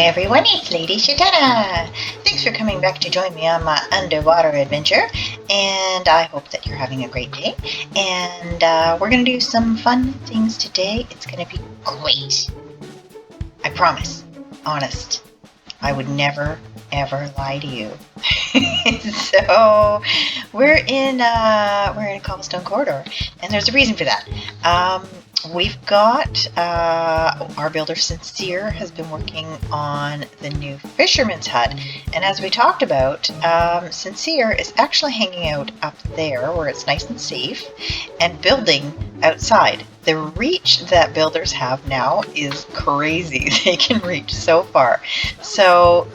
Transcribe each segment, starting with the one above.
everyone, it's Lady Shatana! Thanks for coming back to join me on my underwater adventure, and I hope that you're having a great day. And we're going to do some fun things today. It's going to be great. I promise. Honest. I would never, ever lie to you. So, we're in a cobblestone corridor, and there's a reason for that. We've got our builder Sincere has been working on the new fisherman's hut, and as we talked about, Sincere is actually hanging out up there where it's nice and safe and building outside. The reach that builders have now is crazy. They can reach so far. So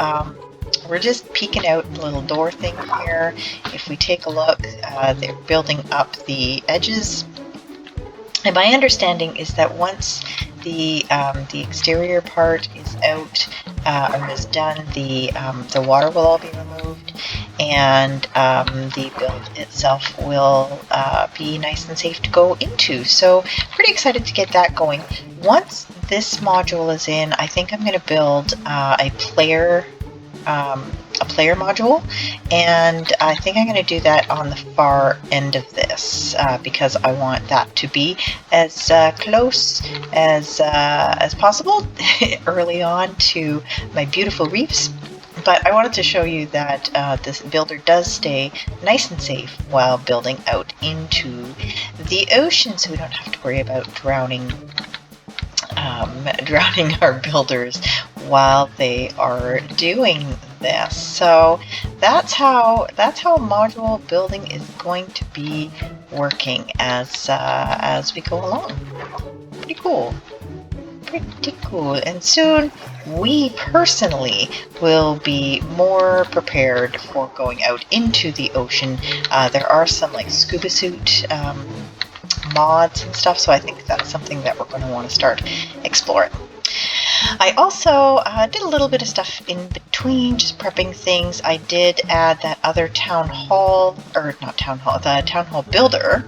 we're just peeking out the little door thing here. If we take a look, they're building up the edges. And my understanding is that once the exterior part is out or is done, the water will all be removed, and the build itself will be nice and safe to go into. So pretty excited to get that going. Once this module is in, I think I'm going to build a player module, and I think I'm going to do that on the far end of this because I want that to be as close as possible early on to my beautiful reefs. But I wanted to show you that this builder does stay nice and safe while building out into the ocean, so we don't have to worry about drowning our builders while they are doing this. So that's how module building is going to be working as we go along. Pretty cool. And soon we personally will be more prepared for going out into the ocean. There are some like scuba suit mods and stuff, so I think that's something that we're going to want to start exploring. I also did a little bit of stuff in between, just prepping things. I did add that other the town hall builder,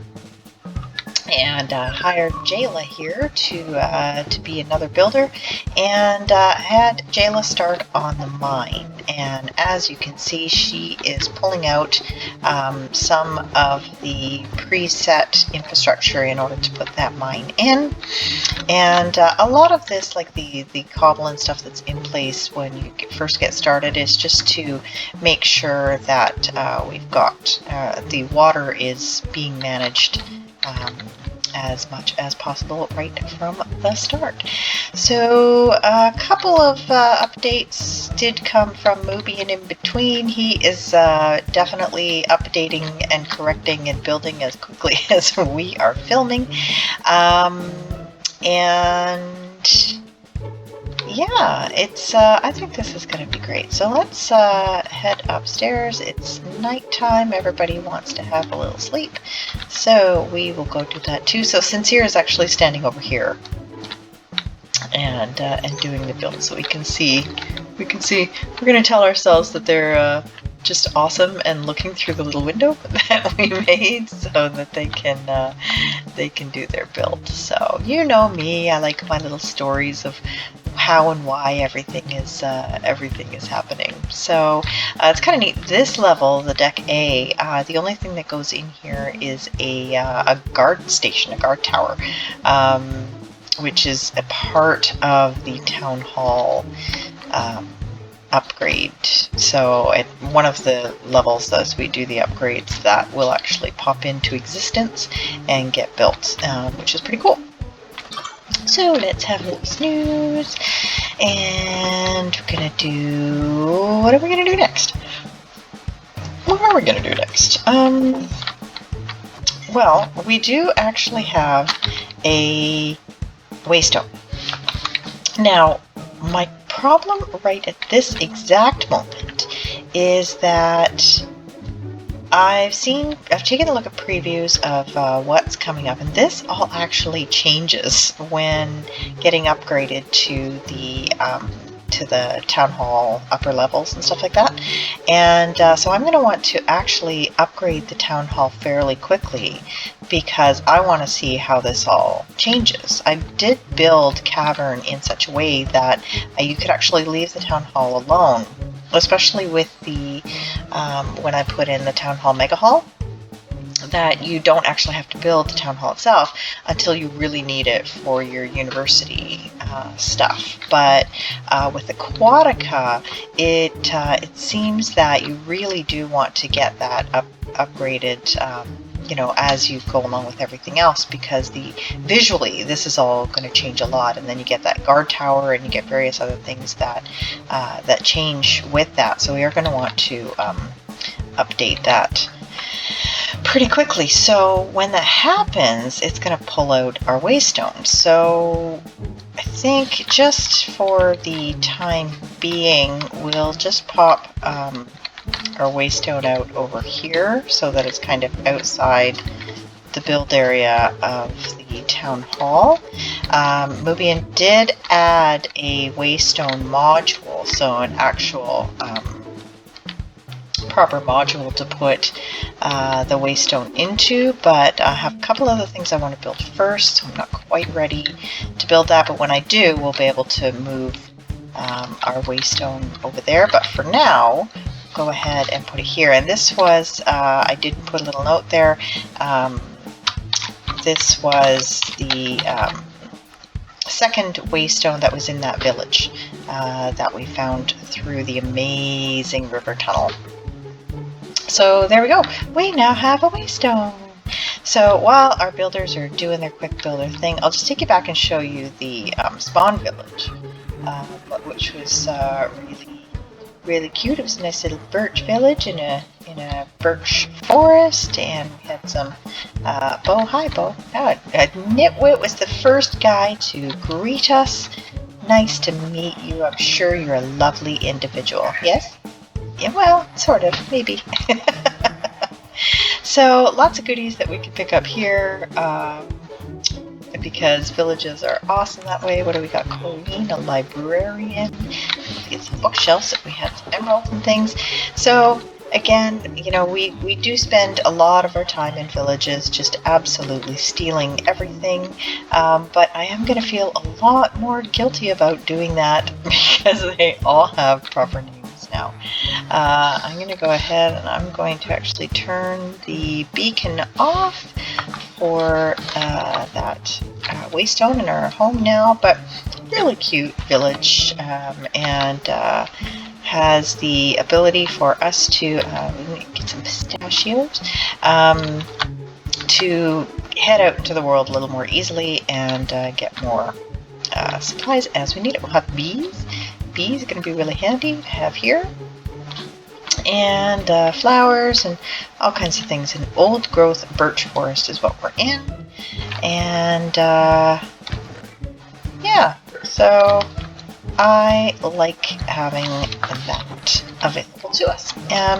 and hired Jayla here to be another builder, and had Jayla start on the mine. And as you can see, she is pulling out some of the preset infrastructure in order to put that mine in. And a lot of this, like the cobble and stuff that's in place when you first get started, is just to make sure that we've got the water is being managed as much as possible right from the start. So a couple of updates did come from Moobien in between. He is definitely updating and correcting and building as quickly as we are filming. And yeah, it's I think this is going to be great. So let's head upstairs. It's nighttime. Everybody wants to have a little sleep, so we will go do that too. So Sincere is actually standing over here and doing the build, so we can see. We're going to tell ourselves that they're just awesome and looking through the little window that we made so that they can do their build. So you know me, I like my little stories of how and why everything is happening. So it's kind of neat. This level, the deck A, the only thing that goes in here is a guard station, a guard tower, which is a part of the town hall upgrade. So at one of the levels, as we do the upgrades, that will actually pop into existence and get built, which is pretty cool. So let's have a little snooze, and we're gonna do, what are we gonna do next? What are we gonna do next? Well, we do actually have a Waystone. Now, my problem right at this exact moment is that I've taken a look at previews of what's coming up, and this all actually changes when getting upgraded to to the town hall upper levels and stuff like that. And so I'm going to want to actually upgrade the town hall fairly quickly because I want to see how this all changes. I did build Cavern in such a way that you could actually leave the town hall alone, especially with the when I put in the town hall mega hall, that you don't actually have to build the town hall itself until you really need it for your university stuff. But with Aquatica, it seems that you really do want to get that upgraded, you know, as you go along with everything else, because visually this is all going to change a lot, and then you get that guard tower and you get various other things that that change with that. So we are going to want to update that pretty quickly. So when that happens, it's going to pull out our Waystone. So I think just for the time being, we'll just pop our Waystone out over here so that it's kind of outside the build area of the town hall. Moobien did add a Waystone module, so an actual proper module to put the Waystone into, but I have a couple other things I want to build first, so I'm not quite ready to build that, but when I do, we'll be able to move our Waystone over there. But for now, go ahead and put it here. And this was, I did put a little note there, this was the second Waystone that was in that village that we found through the amazing river tunnel. So there we go. We now have a Waystone. So while our builders are doing their quick builder thing, I'll just take you back and show you the spawn village, which was really cute. It was a nice little birch village in a birch forest, and we had some Bo. Hi, Bo. Nitwit was the first guy to greet us. Nice to meet you. I'm sure you're a lovely individual. Yes? Yeah, well, sort of, maybe. So lots of goodies that we can pick up here, because villages are awesome that way. What do we got? Colleen, a librarian. Get some bookshelves if we have some emeralds and things. So again, you know, we do spend a lot of our time in villages just absolutely stealing everything, but I am going to feel a lot more guilty about doing that because they all have proper names now. I'm going to go ahead and I'm going to actually turn the beacon off for that Waystone in our home now, but really cute village, and has the ability for us to get some pistachios, to head out into the world a little more easily and get more supplies as we need it. We'll have bees. Bees are going to be really handy to have here, and flowers and all kinds of things. An old growth birch forest is what we're in, and yeah, so I like having that available to us.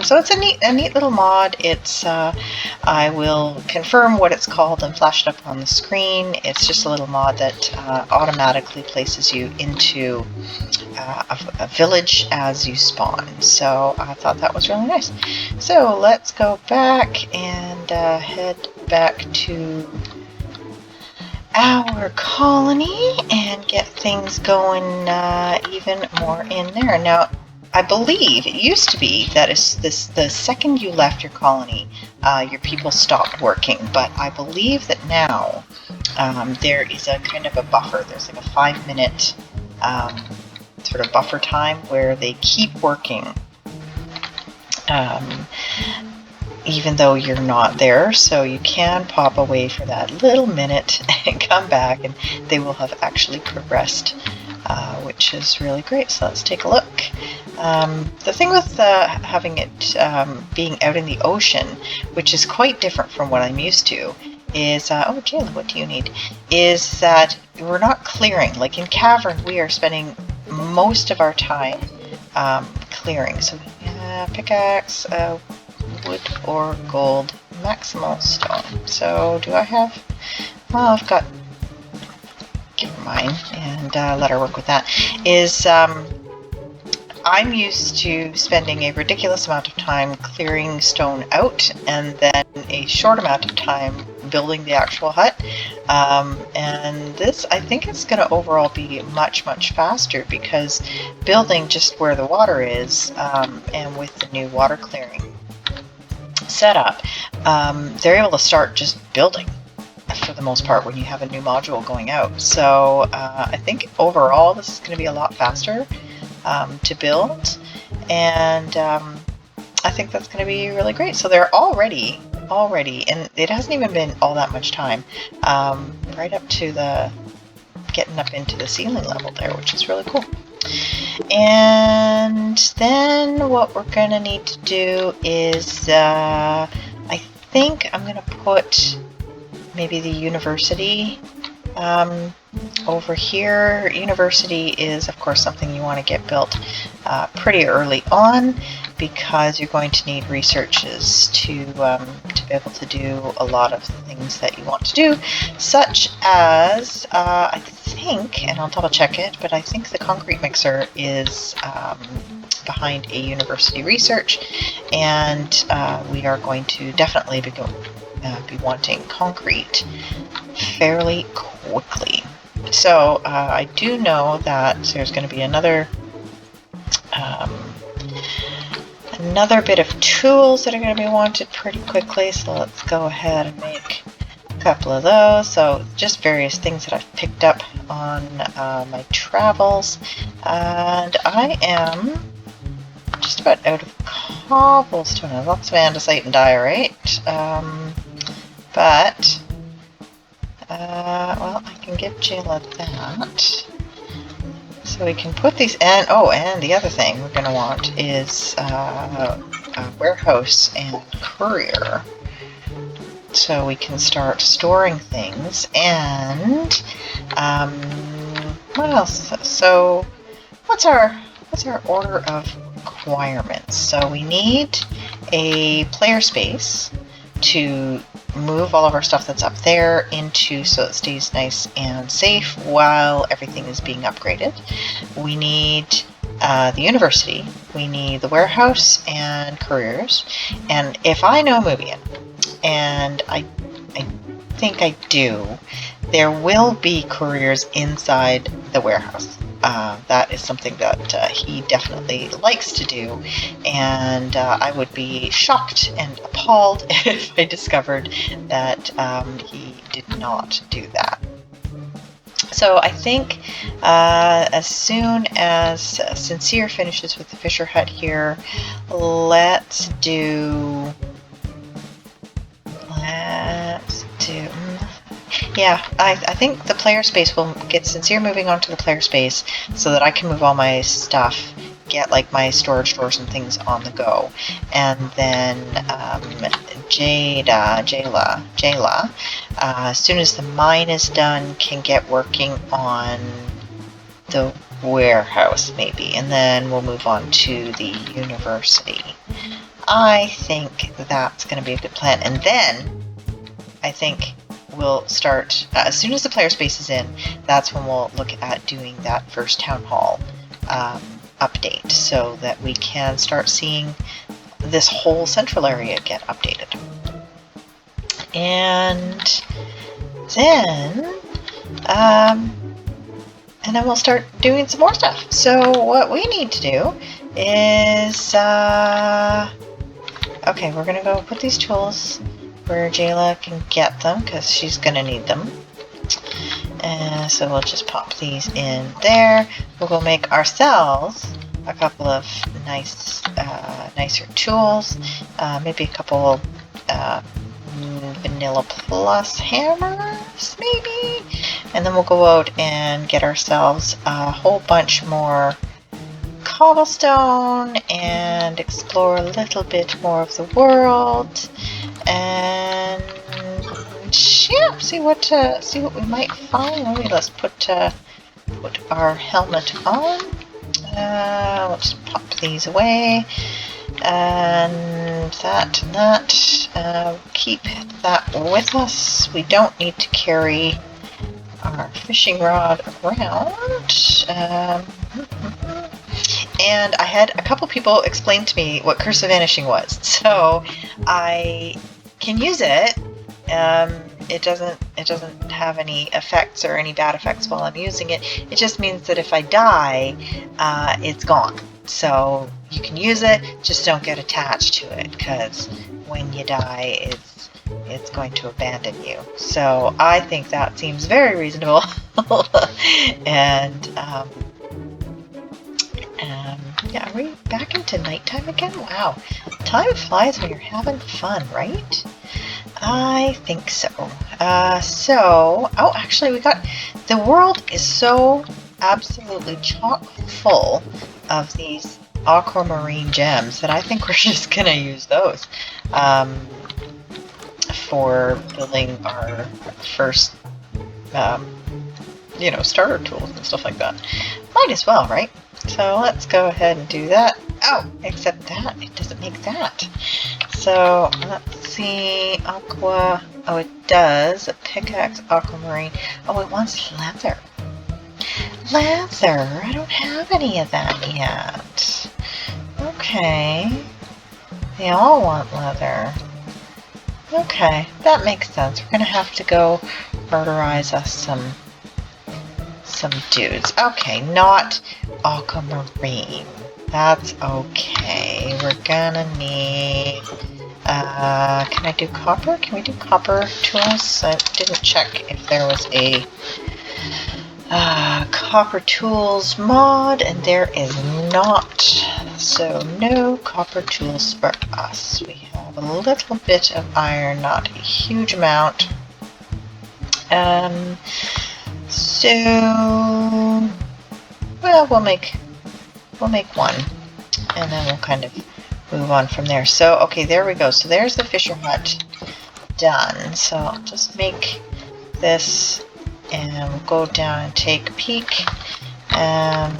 So it's a neat little mod. It's I will confirm what it's called and flash it up on the screen. It's just a little mod that automatically places you into a village as you spawn. So I thought that was really nice. So let's go back and head back to our colony and get things going even more in there. Now, I believe it used to be that the second you left your colony, your people stopped working, but I believe that now there is a kind of a buffer. There's like a 5-minute sort of buffer time where they keep working even though you're not there, so you can pop away for that little minute and come back and they will have actually progressed, which is really great. So let's take a look. The thing with having it being out in the ocean, which is quite different from what I'm used to, is, oh Jayla, what do you need? Is that we're not clearing. Like in Cavern, we are spending most of our time clearing. So pickaxe, wood or gold, maximal stone. So do I have, well, I've got, give her mine and let her work with that, is I'm used to spending a ridiculous amount of time clearing stone out and then a short amount of time building the actual hut. And this, I think it's going to overall be much faster because building just where the water is, and with the new water clearing setup, they're able to start just building for the most part when you have a new module going out. So I think overall this is going to be a lot faster to build, and I think that's going to be really great. So they're already, and it hasn't even been all that much time, right up to the getting up into the ceiling level there, which is really cool. And then what we're going to need to do is I think I'm going to put maybe the university over here. University is, of course, something you want to get built pretty early on because you're going to need researches to be able to do a lot of things that you want to do, such as I think, and I'll double check it, but I think the concrete mixer is behind a university research, and we are going to definitely be wanting concrete fairly quickly. So I do know that there's going to be another bit of tools that are going to be wanted pretty quickly, so let's go ahead and make a couple of those. So just various things that I've picked up on my travels, and I am just about out of cobblestone. Lots of andesite and diorite, but well, I can give Jayla that. So we can put these, and the other thing we're going to want is a warehouse and courier. So we can start storing things, and what else? So what's our order of requirements? So we need a player space to move all of our stuff that's up there into, so it stays nice and safe while everything is being upgraded. We need the university, we need the warehouse and couriers, and if I know Moobien, and I think I do, there will be couriers inside the warehouse. That is something that he definitely likes to do, and I would be shocked and appalled if I discovered that he did not do that. So I think as soon as Sincere finishes with the Fisher Hut here, let's do yeah, I think the player space will get Sincere moving on to the player space so that I can move all my stuff, get like my storage doors and things on the go. And then Jayla, as soon as the mine is done, can get working on the warehouse maybe, and then we'll move on to the university. I think that's going to be a good plan. And then I think we'll start, as soon as the player space is in, that's when we'll look at doing that first town hall update, so that we can start seeing this whole central area get updated. And then we'll start doing some more stuff. So what we need to do is okay, we're gonna go put these tools where Jayla can get them, because she's going to need them. So we'll just pop these in there. We'll go make ourselves a couple of nicer tools, maybe a couple Vanilla Plus hammers, maybe? And then we'll go out and get ourselves a whole bunch more cobblestone and explore a little bit more of the world. And yeah, see what we might find. Maybe let's put our helmet on. We'll just pop these away, and that. Keep that with us. We don't need to carry our fishing rod around. and I had a couple people explain to me what Curse of Vanishing was, so I can use it. It doesn't have any effects or any bad effects while I'm using it. It just means that if I die, it's gone. So you can use it, just don't get attached to it, because when you die, it's going to abandon you. So I think that seems very reasonable. And yeah, are we back into nighttime again? Wow, time flies when you're having fun, right? I think so. Oh, actually we got, the world is so absolutely chock full of these aquamarine gems that I think we're just gonna use those for building our first, you know, starter tools and stuff like that. Might as well, right? So let's go ahead and do that. Oh, except that it doesn't make that. So let's see, aqua. Oh, it does. A pickaxe, aquamarine. Oh, it wants leather. Leather. I don't have any of that yet. Okay. They all want leather. Okay, that makes sense. We're gonna have to go murderize us some dudes. Okay, not aquamarine. That's okay. We're gonna need... can I do copper? Can we do copper tools? I didn't check if there was a copper tools mod, and there is not. So no copper tools for us. We have a little bit of iron, not a huge amount. So, well, we'll make one, and then we'll kind of move on from there. So, okay, there we go. So there's the Fisher hut done. So I'll just make this, and we'll go down and take a peek, and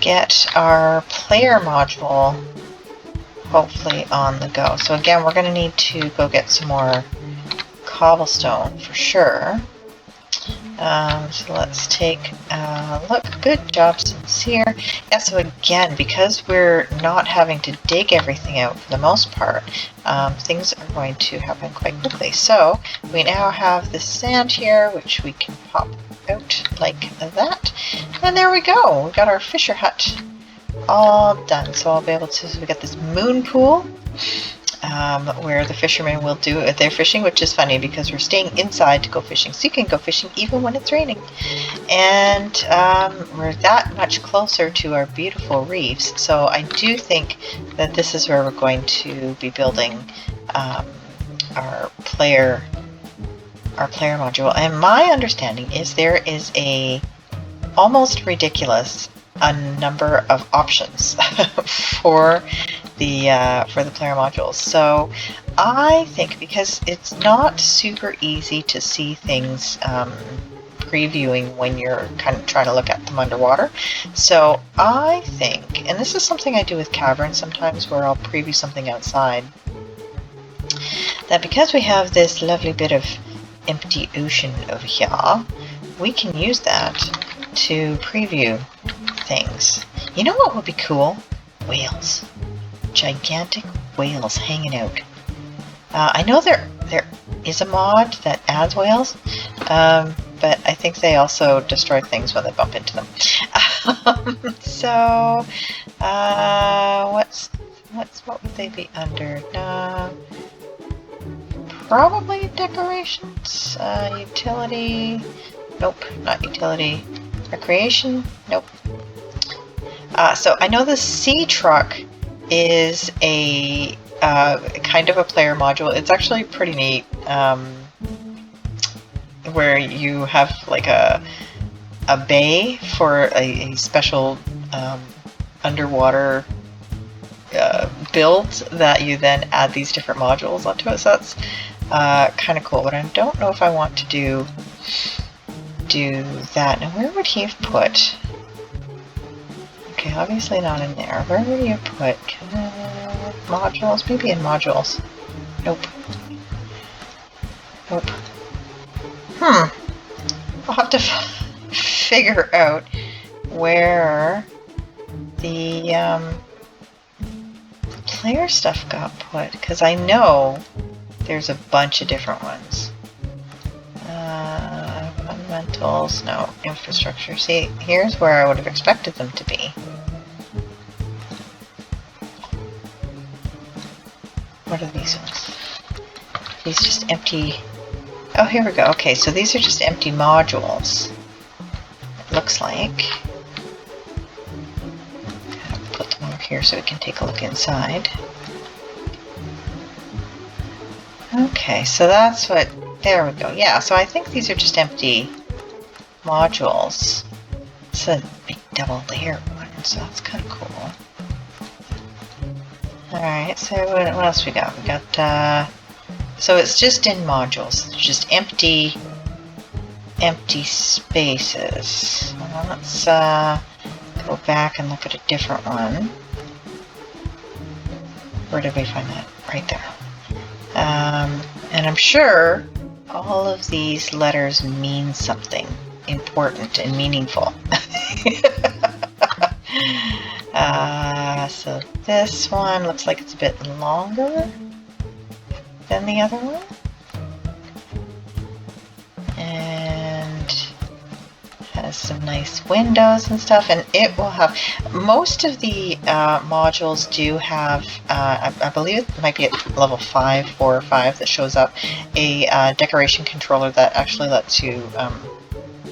get our player module hopefully on the go. So again, we're going to need to go get some more cobblestone for sure. So let's take a look. Good job, Sincere. Yeah, so again, because we're not having to dig everything out for the most part, things are going to happen quite quickly. So we now have the sand here, which we can pop out like that. And there we go. We got our Fisher hut all done. So I'll be able to, so we got this moon pool, where the fishermen will do their fishing, which is funny because we're staying inside to go fishing, so you can go fishing even when it's raining. And we're that much closer to our beautiful reefs, so I do think that this is where we're going to be building our player module. And my understanding is there is a almost ridiculous number of options for the player modules. So I think because it's not super easy to see things previewing when you're kind of trying to look at them underwater, so I think, and this is something I do with Cavern sometimes where I'll preview something outside, that because we have this lovely bit of empty ocean over here, we can use that to preview things. You know what would be cool? Whales. Gigantic whales hanging out. I know there is a mod that adds whales, but I think they also destroy things when they bump into them. So what would they be under? Probably decorations. Utility. Nope, not utility. Recreation. Nope. So I know the sea truck is a kind of a player module. It's actually pretty neat, where you have like a bay for a special underwater build that you then add these different modules onto it. So that's kind of cool, but I don't know if I want to do that. Now where would he have put? Okay, obviously not in there. Where would you put modules? Maybe in modules. Nope. Nope. I'll have to figure out where the player stuff got put, because I know there's a bunch of different ones. Fundamentals, no. Infrastructure. See, here's where I would have expected them to be. What are these ones? These just empty... Oh, here we go. Okay, so these are just empty modules. It looks like. Put them over here so we can take a look inside. Okay, so that's what... There we go. Yeah, so I think these are just empty modules. It's a big double layer one, so that's kind of cool. Alright, so what else we got? We got, so it's just in modules. It's just empty spaces. Well, let's go back and look at a different one. Where did we find that? Right there. And I'm sure all of these letters mean something important and meaningful. So this one looks like it's a bit longer than the other one. And has some nice windows and stuff, and it will have, most of the modules do have, I believe it might be at level 5, 4 or 5 that shows up, a decoration controller that actually lets you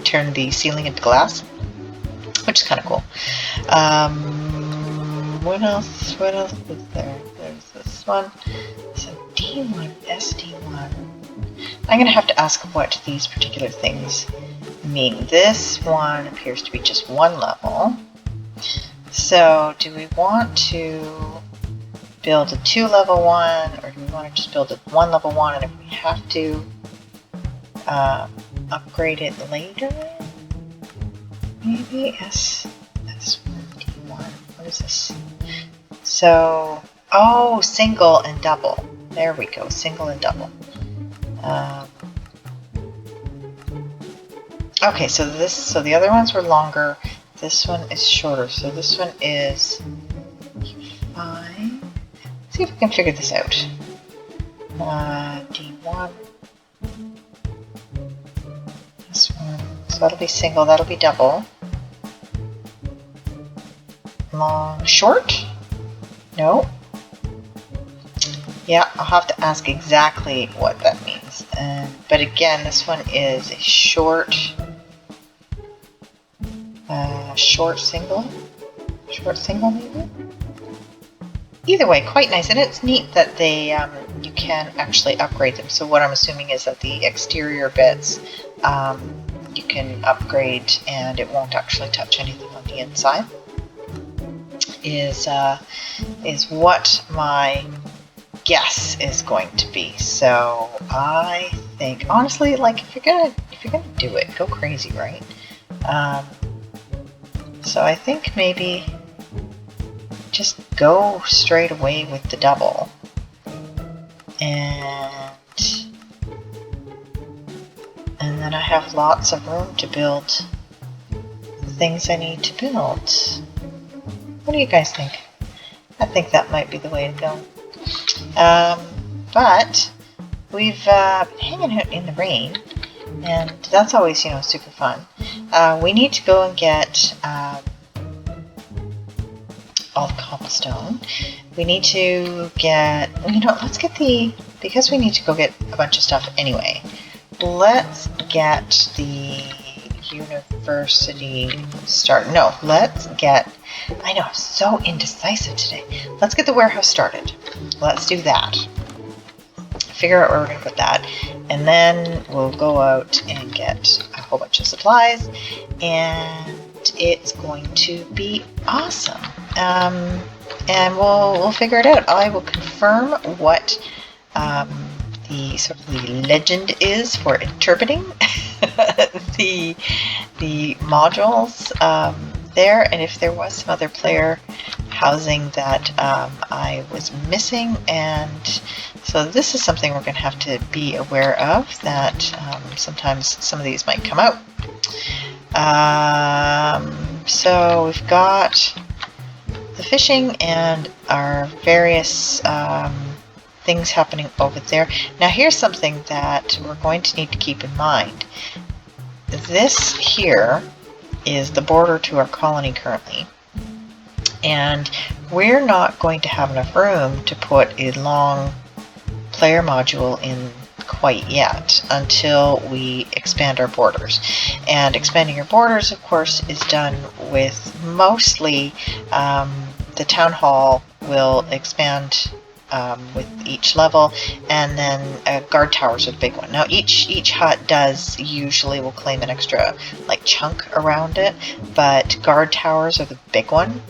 turn the ceiling into glass, which is kind of cool. What else is there? There's this one. So D1, SD1. I'm going to have to ask what these particular things mean. This one appears to be just one level. So do we want to build a 2-level one, or do we want to just build a 1-level one, and if we have to upgrade it later? Maybe S1D1. What is this? So, oh, single and double. There we go, single and double. Okay, so the other ones were longer. This one is shorter. So this one is 5. Let's see if we can figure this out. D1. This one. So that'll be single. That'll be double. Long, short? No. Yeah, I'll have to ask exactly what that means. But again, this one is a short single. Short single, maybe? Either way, quite nice. And it's neat that they you can actually upgrade them. So what I'm assuming is that the exterior bits you can upgrade and it won't actually touch anything on the inside. Is what my guess is going to be. So I think, honestly, like if you're gonna do it, go crazy, right? So I think maybe just go straight away with the double, and then I have lots of room to build the things I need to build. What do you guys think? I think that might be the way to go. But we've been hanging out in the rain, and that's always, super fun. We need to go and get all the cobblestone. We need to get, let's get because we need to go get a bunch of stuff anyway. Let's get the university started. No, let's get, I know, I'm so indecisive today. Let's get the warehouse started. Let's do that. Figure out where we're going to put that. And then we'll go out and get a whole bunch of supplies. And it's going to be awesome. And we'll figure it out. I will confirm what the sort of the legend is for interpreting the modules there, and if there was some other player housing that I was missing, and so this is something we're going to have to be aware of, that sometimes some of these might come out. So we've got the fishing and our various things happening over there. Now here's something that we're going to need to keep in mind. This here is the border to our colony currently, and we're not going to have enough room to put a long player module in quite yet until we expand our borders. And expanding your borders, of course, is done with mostly the town hall will expand with each level, and then guard towers are the big one. Now each hut usually will claim an extra like chunk around it, but guard towers are the big one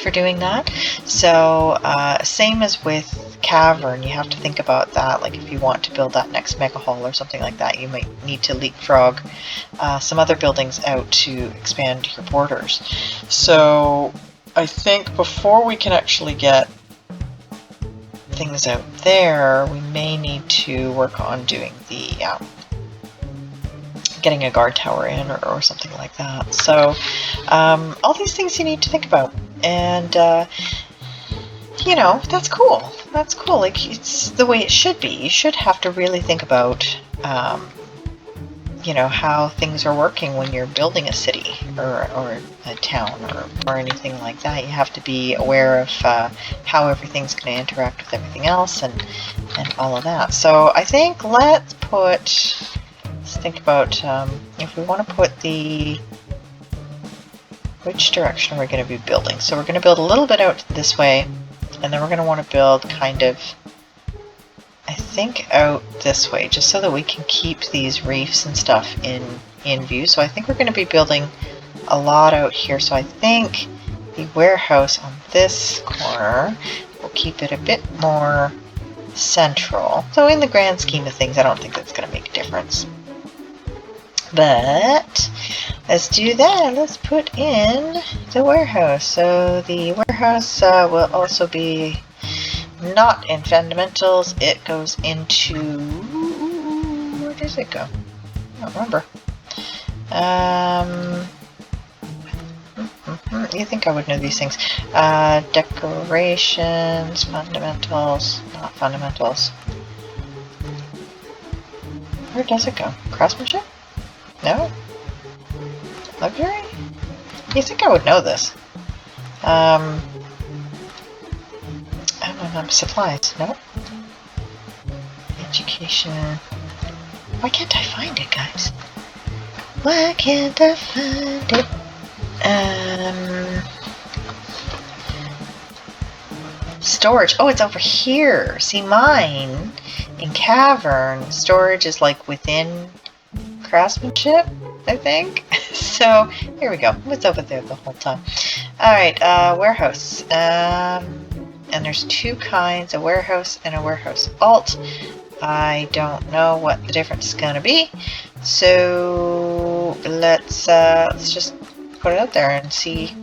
for doing that. So same as with Cavern, you have to think about that. Like if you want to build that next mega hall or something like that, you might need to leapfrog some other buildings out to expand your borders. So I think before we can actually get things out there, we may need to work on doing the getting a guard tower in or something like that. So all these things you need to think about, and you know, that's cool. That's cool. Like, it's the way it should be. You should have to really think about you know, how things are working when you're building a city or a town or anything like that. You have to be aware of how everything's going to interact with everything else and all of that. So I think let's think about if we want to put which direction we're going to be building. So we're going to build a little bit out this way, and then we're going to want to build kind of, I think, out this way, just so that we can keep these reefs and stuff in view. So I think we're going to be building a lot out here. So I think the warehouse on this corner will keep it a bit more central. So in the grand scheme of things, I don't think that's going to make a difference. But let's do that. Let's put in the warehouse. So the warehouse will also be not in fundamentals. It goes into, where does it go? I don't remember. You think I would know these things. Decorations, fundamentals, not fundamentals. Where does it go? Craftsmanship? No? Luxury? You think I would know this? I don't know, supplies. Nope. Education. Why can't I find it, guys? Why can't I find it? Storage. Oh, it's over here. See, mine in Cavern, storage is like within craftsmanship, I think. So here we go. It's over there the whole time. Alright, warehouse. And there's two kinds, a warehouse and a warehouse alt. I don't know what the difference is going to be. So let's just put it out there and see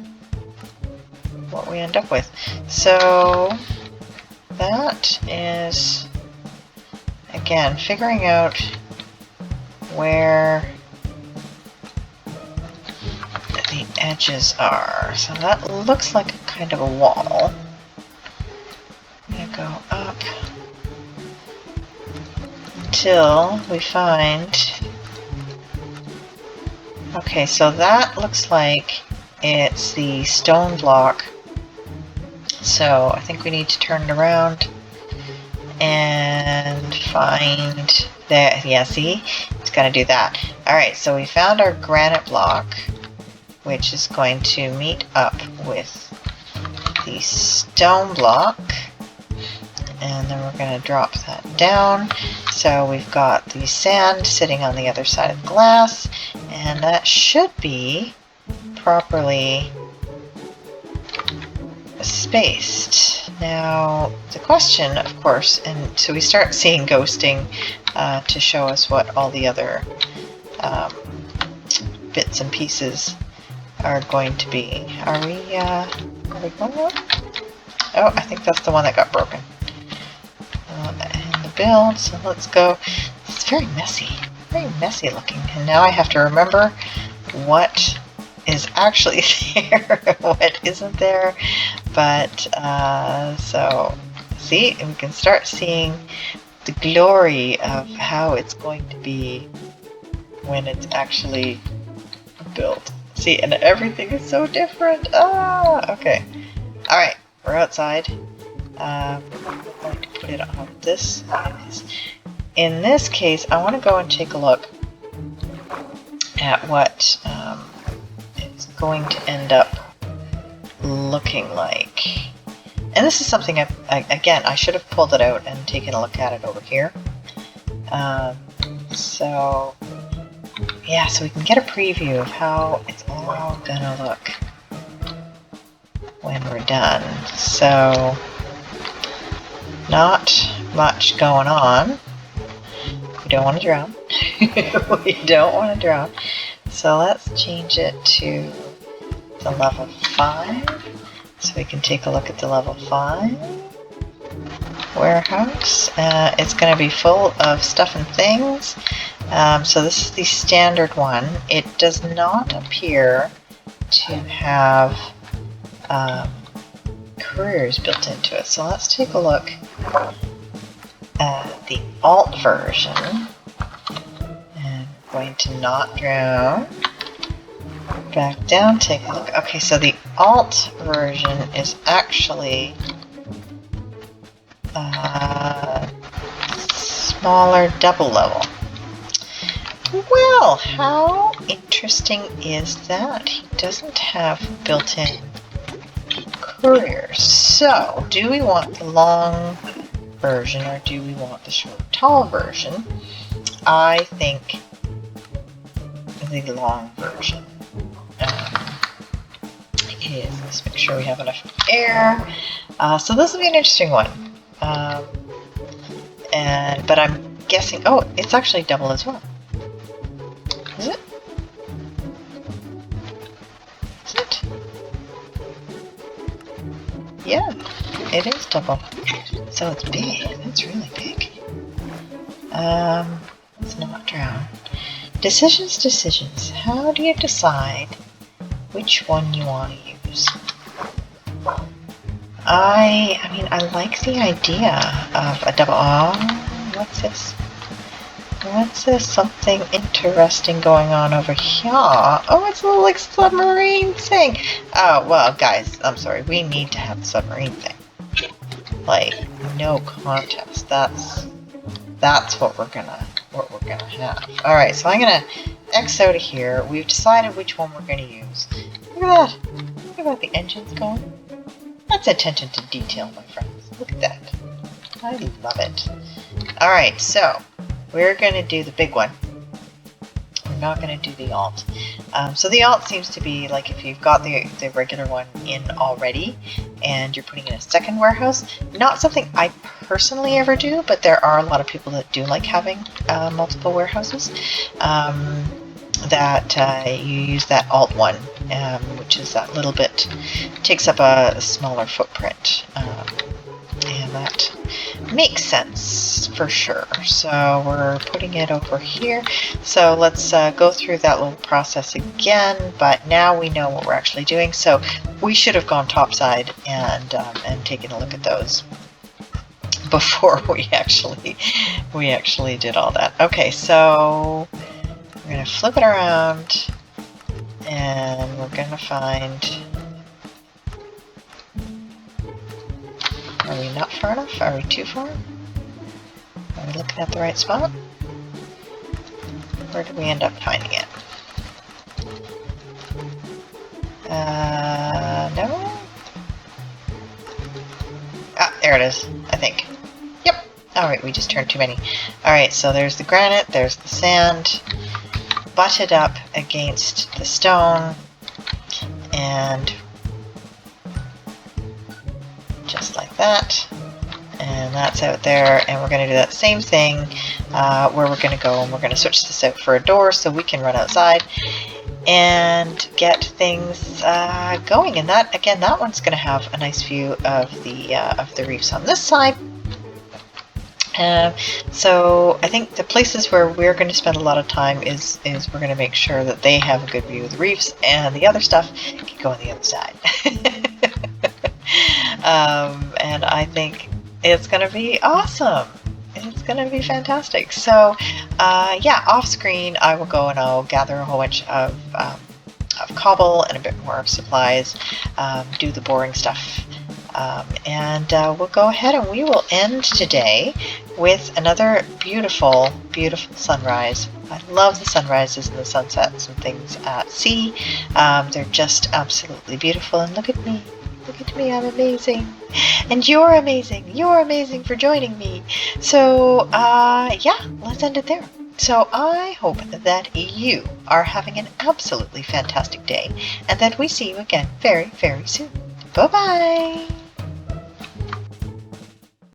what we end up with. So that is, again, figuring out where the edges are. So that looks like a kind of a wall. I'm going to go up until we find... Okay, so that looks like it's the stone block. So I think we need to turn it around and find that. Yeah, see? It's going to do that. Alright, so we found our granite block, which is going to meet up with the stone block. And then we're going to drop that down. So we've got the sand sitting on the other side of the glass, and that should be properly spaced. Now the question, of course, and so we start seeing ghosting to show us what all the other bits and pieces are going to be. Are we going up? Oh, I think that's the one that got broken. And the build, so let's go. It's very messy looking. And now I have to remember what is actually there, what isn't there. But so see, and we can start seeing the glory of how it's going to be when it's actually built. See, and everything is so different. Ah, okay. All right, we're outside. We're going to put it on this side. In this case, I want to go and take a look at what it's going to end up looking like. And this is something again, I should have pulled it out and taken a look at it over here. So yeah, so we can get a preview of how it's all gonna look when we're done. So not much going on. We don't want to drown. We don't want to drown. So let's change it to the level 5. So we can take a look at the level 5 warehouse. It's going to be full of stuff and things. So this is the standard one. It does not appear to have careers built into it. So let's take a look at the alt version. And we're going to not drown. Back down, take a look. Okay, so the alt version is actually smaller double level. Well, how interesting is that? He doesn't have built-in couriers. So, do we want the long version or do we want the short tall version? I think the long version is, let's make sure we have enough air. So this will be an interesting one. But I'm guessing, oh, it's actually double as well. Is it? Is it? Yeah, it is double. So it's big. It's really big. Let's not drown. Decisions, decisions. How do you decide which one you want to use? I mean, I like the idea of a double. Oh, what's this? What's this? Something interesting going on over here. Oh, it's a little like submarine thing. Oh, well, guys, I'm sorry. We need to have the submarine thing. Like, no contest. That's what we're gonna have. All right, so I'm gonna X out of here. We've decided which one we're gonna use. Look at that. Look at the engine's going. That's attention to detail, my friends. Look at that. I love it. All right, so we're gonna do the big one. We're not gonna do the alt. So the alt seems to be like if you've got the regular one in already and you're putting in a second warehouse. Not something I personally ever do, but there are a lot of people that do like having multiple warehouses. That you use that alt one, which is that little bit, takes up a smaller footprint. And that makes sense for sure. So we're putting it over here. So let's go through that little process again, but now we know what we're actually doing. So we should have gone topside and taken a look at those before we actually did all that. Okay, so we're going to flip it around and we're going to find... Are we not far enough? Are we too far? Are we looking at the right spot? Where did we end up finding it? No? Ah, there it is, I think. Yep. Alright, we just turned too many. Alright, so there's the granite, there's the sand, butted up against the stone, and just like that, and that's out there, and we're going to do that same thing where we're going to go and we're going to switch this out for a door so we can run outside and get things going. And that, again, that one's going to have a nice view of the reefs on this side, So I think the places where we're going to spend a lot of time is we're going to make sure that they have a good view of the reefs, and the other stuff can go on the other side. And I think it's going to be awesome. It's going to be fantastic. So yeah, off screen I will go and I'll gather a whole bunch of cobble and a bit more of supplies, do the boring stuff. And we'll go ahead and we will end today with another beautiful, beautiful sunrise. I love the sunrises and the sunsets and things at sea. They're just absolutely beautiful. And look at me. Look at me. I'm amazing. And you're amazing. You're amazing for joining me. So, yeah, let's end it there. So I hope that you are having an absolutely fantastic day and that we see you again very, very soon. Bye-bye.